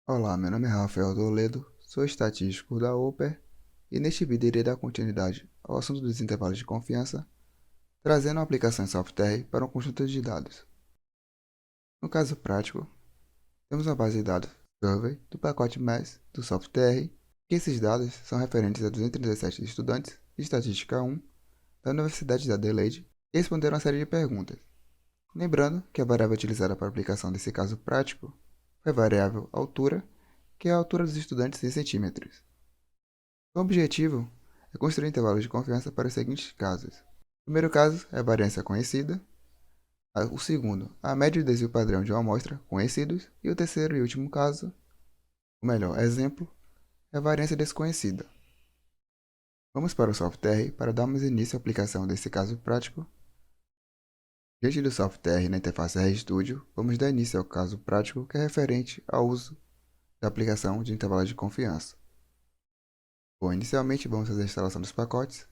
Olá, meu nome é Rafael Toledo, sou estatístico da Upper e neste vídeo irei dar continuidade ao assunto dos intervalos de confiança, trazendo a aplicação em software para um conjunto de dados. No caso prático, temos uma base de dados Survey do pacote MES do software, que esses dados são referentes a 237 estudantes de Estatística 1 da Universidade de Adelaide que responderam uma série de perguntas. Lembrando que a variável utilizada para a aplicação desse caso prático foi a variável altura, que é a altura dos estudantes em centímetros. O objetivo é construir intervalos de confiança para os seguintes casos. O primeiro caso é a variância conhecida, o segundo, a média e o desvio padrão de uma amostra conhecidos, e o terceiro e último caso, o melhor exemplo, é a variância desconhecida. Vamos para o software para darmos início à aplicação desse caso prático. Diante do software na interface RStudio, vamos dar início ao caso prático que é referente ao uso da aplicação de intervalos de confiança. Bom, inicialmente vamos fazer a instalação dos pacotes.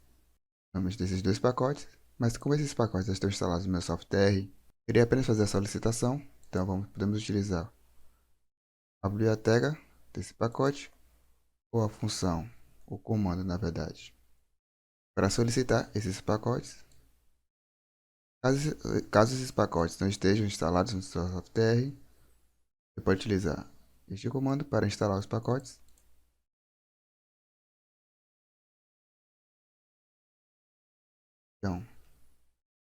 Vamos desses dois pacotes, mas como esses pacotes já estão instalados no meu software, irei apenas fazer a solicitação, então podemos utilizar a biblioteca desse pacote ou a função, o comando na verdade, para solicitar esses pacotes. Caso esses pacotes não estejam instalados no seu software, você pode utilizar este comando para instalar os pacotes. Então, no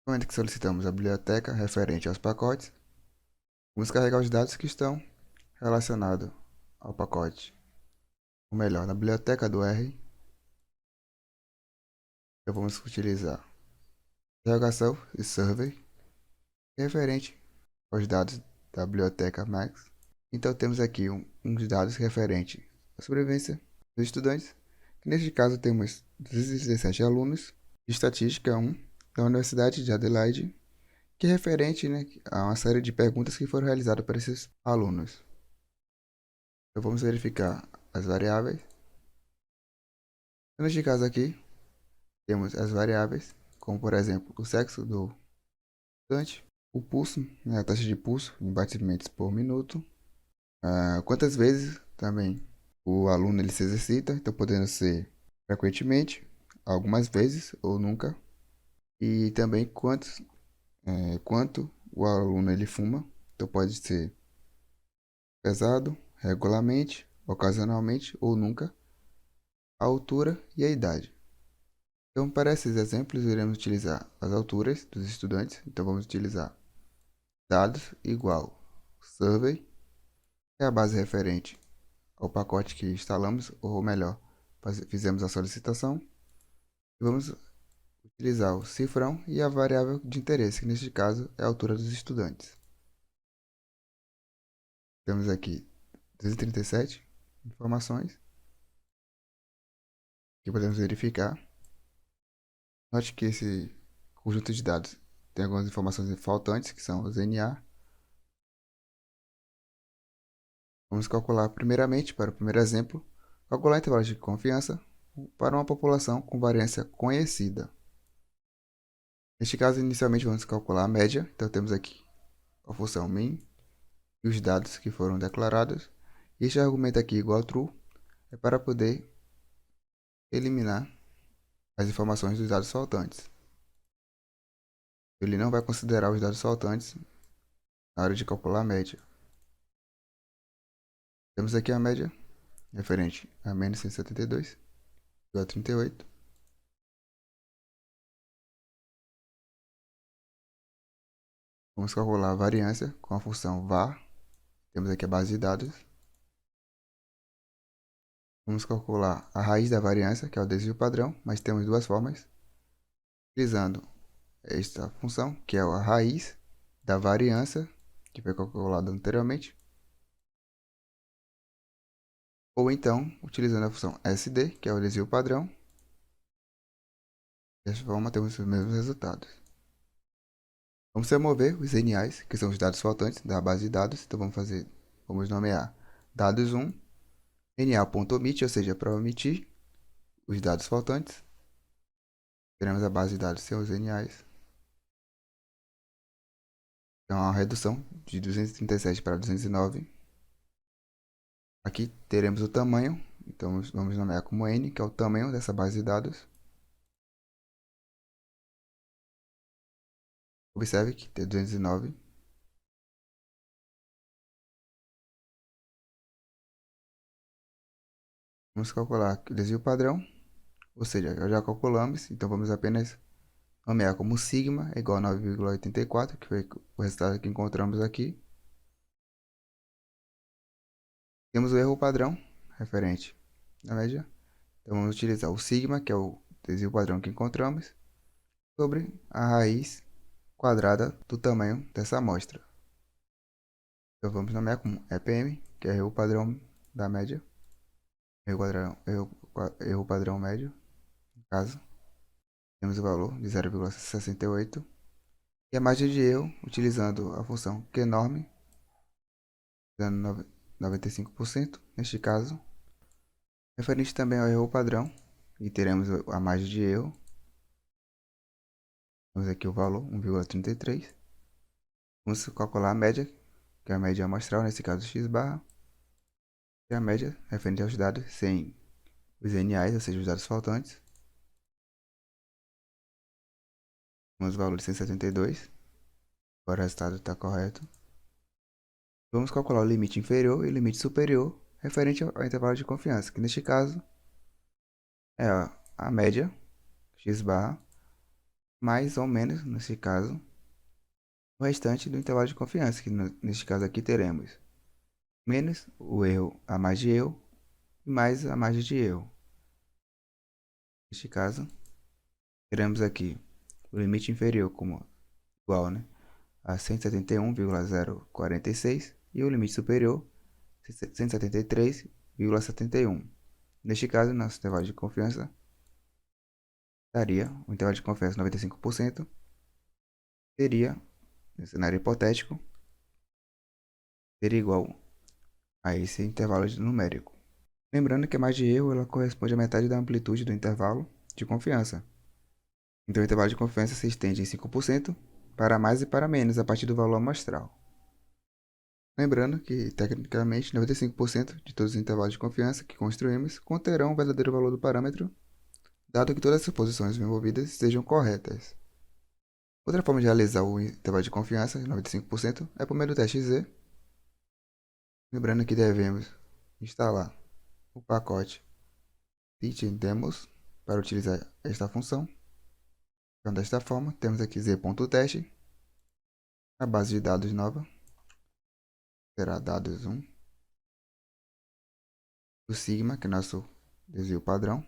momento que solicitamos a biblioteca referente aos pacotes, vamos carregar os dados que estão relacionados ao pacote. Ou melhor, na biblioteca do R, então vamos utilizar interrogação e survey, referente aos dados da biblioteca Max. Então temos aqui uns dados referentes à sobrevivência dos estudantes, que neste caso temos 217 alunos de Estatística 1 da Universidade de Adelaide, que é referente, né, a uma série de perguntas que foram realizadas para esses alunos. Então vamos verificar as variáveis. Neste caso aqui, temos as variáveis, como por exemplo o sexo do estudante, o pulso, né, a taxa de pulso em batimentos por minuto, quantas vezes também o aluno ele se exercita, então podendo ser frequentemente, algumas vezes ou nunca, e também quanto o aluno ele fuma, então pode ser pesado, regularmente, ocasionalmente ou nunca, a altura e a idade. Então, para esses exemplos, iremos utilizar as alturas dos estudantes. Então, vamos utilizar dados igual survey, que é a base referente ao pacote que instalamos, ou melhor, fizemos a solicitação. E vamos utilizar o cifrão e a variável de interesse, que neste caso é a altura dos estudantes. Temos aqui 237 informações que podemos verificar. Note que esse conjunto de dados tem algumas informações faltantes, que são os NA. Vamos calcular primeiramente, para o primeiro exemplo, calcular intervalos de confiança para uma população com variância conhecida. Neste caso, inicialmente vamos calcular a média, então temos aqui a função min e os dados que foram declarados. Este argumento aqui igual a true é para poder eliminar as informações dos dados faltantes. Ele não vai considerar os dados faltantes na hora de calcular a média. Temos aqui a média referente a menos 172, igual a 38. Vamos calcular a variância com a função var. Temos aqui a base de dados. Vamos calcular a raiz da variância, que é o desvio padrão, mas temos duas formas. Utilizando esta função, que é a raiz da variância, que foi calculada anteriormente. Ou então, utilizando a função SD, que é o desvio padrão. Dessa forma, temos os mesmos resultados. Vamos remover os NAs, que são os dados faltantes da base de dados. Então, vamos nomear dados 1, na.omit, ou seja, para omitir os dados faltantes. Teremos a base de dados sem os NAs. Então, a redução de 237 para 209. Aqui teremos o tamanho, então vamos nomear como n, que é o tamanho dessa base de dados. Observe que tem 209. Vamos calcular o desvio padrão, ou seja, já calculamos, então vamos apenas nomear como sigma é igual a 9,84, que foi o resultado que encontramos aqui. Temos o erro padrão referente à média. Então vamos utilizar o sigma, que é o desvio padrão que encontramos, sobre a raiz quadrada do tamanho dessa amostra. Então vamos nomear como EPM, que é erro padrão da média, erro padrão médio, no caso. Temos o valor de 0,68 e a margem de erro utilizando a função QNorm, dando 95% neste caso. Referente também ao erro padrão, e teremos a margem de erro. Temos aqui o valor, 1,33. Vamos calcular a média, que é a média amostral, nesse caso x barra. E a média referente aos dados sem os NAs, ou seja, os dados faltantes. Temos o valor de 172. Agora o resultado está correto. Vamos calcular o limite inferior e o limite superior referente ao intervalo de confiança, que neste caso é a média, x barra, mais ou menos, nesse caso, o restante do intervalo de confiança, que neste caso aqui teremos menos o erro, a margem de erro, e mais a margem de erro. Neste caso, teremos aqui o limite inferior como igual, né, a 171,046 e o limite superior 173,71. Neste caso, nosso intervalo de confiança daria o intervalo de confiança 95%, seria, no cenário hipotético, seria igual a esse intervalo numérico. Lembrando que a margem de erro ela corresponde à metade da amplitude do intervalo de confiança. Então o intervalo de confiança se estende em 5% para mais e para menos a partir do valor amostral. Lembrando que, tecnicamente, 95% de todos os intervalos de confiança que construímos conterão o verdadeiro valor do parâmetro, dado que todas as suposições envolvidas sejam corretas. Outra forma de realizar o intervalo de confiança, 95%, é por meio do teste Z. Lembrando que devemos instalar o pacote Teaching-Demos para utilizar esta função. Então, desta forma, temos aqui z.teste, a base de dados nova será dados 1, o sigma, que é nosso desvio padrão.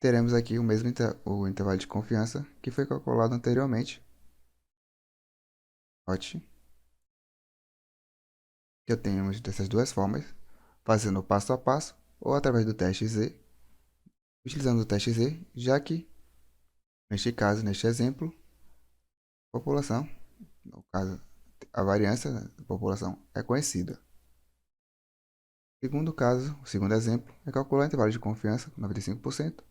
Teremos aqui o mesmo o intervalo de confiança que foi calculado anteriormente. Hot, que temos dessas duas formas, fazendo o passo a passo ou através do teste Z, utilizando o teste Z, já que, neste caso, neste exemplo, a população, no caso, a variância da população é conhecida. Segundo caso, o segundo exemplo, é calcular o intervalo de confiança com 95%,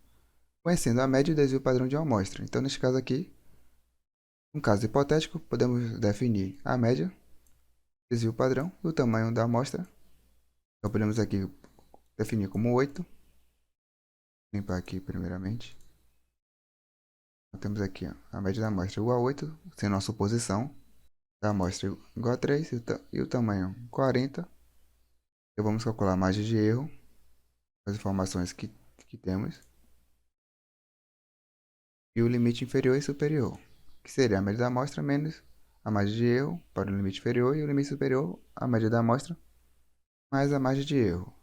conhecendo a média e o desvio padrão de uma amostra. Então, neste caso aqui, um caso hipotético, podemos definir a média, desvio padrão e o tamanho da amostra. Então, podemos aqui definir como 8. Limpar aqui primeiramente. Então, temos aqui ó, a média da amostra igual a 8, sendo a suposição da amostra igual a 3 e o tamanho 40. Então, vamos calcular a margem de erro, as informações que temos. E o limite inferior e superior, que seria a média da amostra menos a margem de erro para o limite inferior e o limite superior, a média da amostra mais a margem de erro.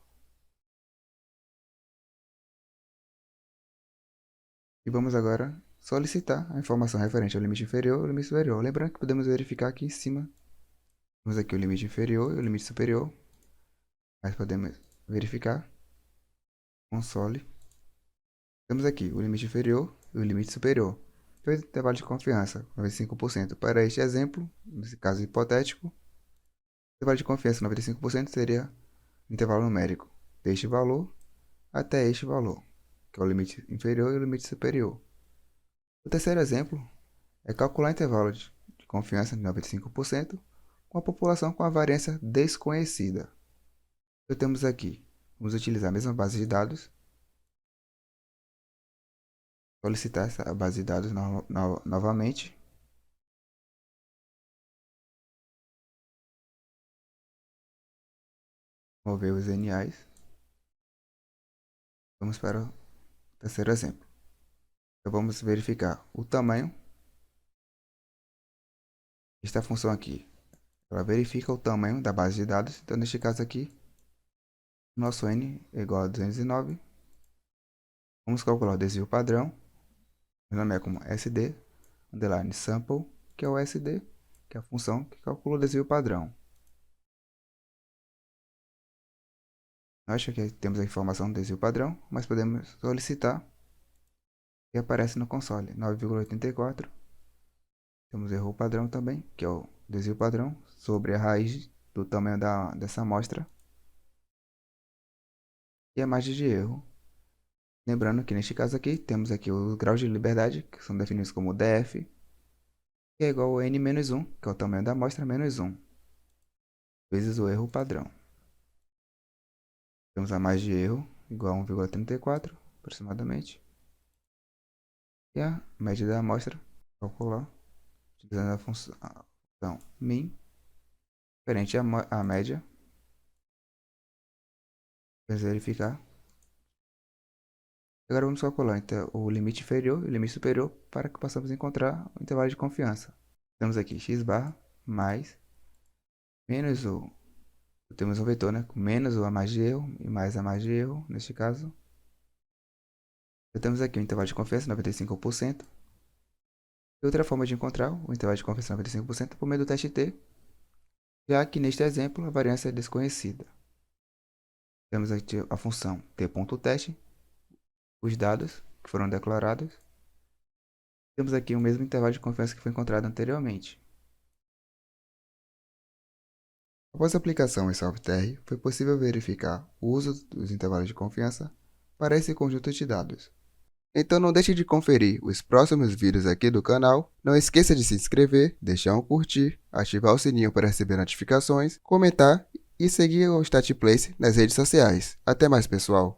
E vamos agora solicitar a informação referente ao limite inferior e ao limite superior. Lembrando que podemos verificar aqui em cima. Temos aqui o limite inferior e o limite superior. Mas podemos verificar. Console. Temos aqui o limite inferior e o limite superior. Então, intervalo de confiança, 95%. Para este exemplo, nesse caso hipotético, o intervalo de confiança, 95%, seria o intervalo numérico deste valor até este valor, que é o limite inferior e o limite superior. O terceiro exemplo é calcular o intervalo de confiança de 95% com a população com a variância desconhecida. Temos aqui, vamos utilizar a mesma base de dados, solicitar essa base de dados novamente. Mover os NAs. Vamos para o terceiro exemplo. Então vamos verificar o tamanho. Esta função aqui, ela verifica o tamanho da base de dados. Então neste caso aqui, nosso N é igual a 209. Vamos calcular o desvio padrão. Meu nome é como SD, underline sample, que é o SD, que é a função que calcula o desvio padrão. Nós aqui temos a informação do desvio padrão, mas podemos solicitar e aparece no console 9,84. Temos erro padrão também, que é o desvio padrão sobre a raiz do tamanho dessa amostra e a margem de erro. Lembrando que neste caso aqui, temos aqui os graus de liberdade, que são definidos como DF, que é igual a n-1, que é o tamanho da amostra, menos 1, vezes o erro padrão. Temos a margem de erro, igual a 1,34, aproximadamente. E a média da amostra, calcular, utilizando a função min, referente à média. Vamos verificar. Agora vamos calcular então, o limite inferior e o limite superior para que possamos encontrar o intervalo de confiança. Temos aqui x barra mais menos o... Temos um vetor, né? Menos a margem de erro e mais a margem de erro, neste caso. Já temos aqui o intervalo de confiança, 95%. E outra forma de encontrar o intervalo de confiança 95% por meio do teste T, já que neste exemplo a variância é desconhecida. Temos aqui a função t.teste, os dados que foram declarados. Temos aqui o mesmo intervalo de confiança que foi encontrado anteriormente. Após a aplicação em SoftR, foi possível verificar o uso dos intervalos de confiança para esse conjunto de dados. Então não deixe de conferir os próximos vídeos aqui do canal, não esqueça de se inscrever, deixar um curtir, ativar o sininho para receber notificações, comentar e seguir o StatPlace nas redes sociais. Até mais, pessoal!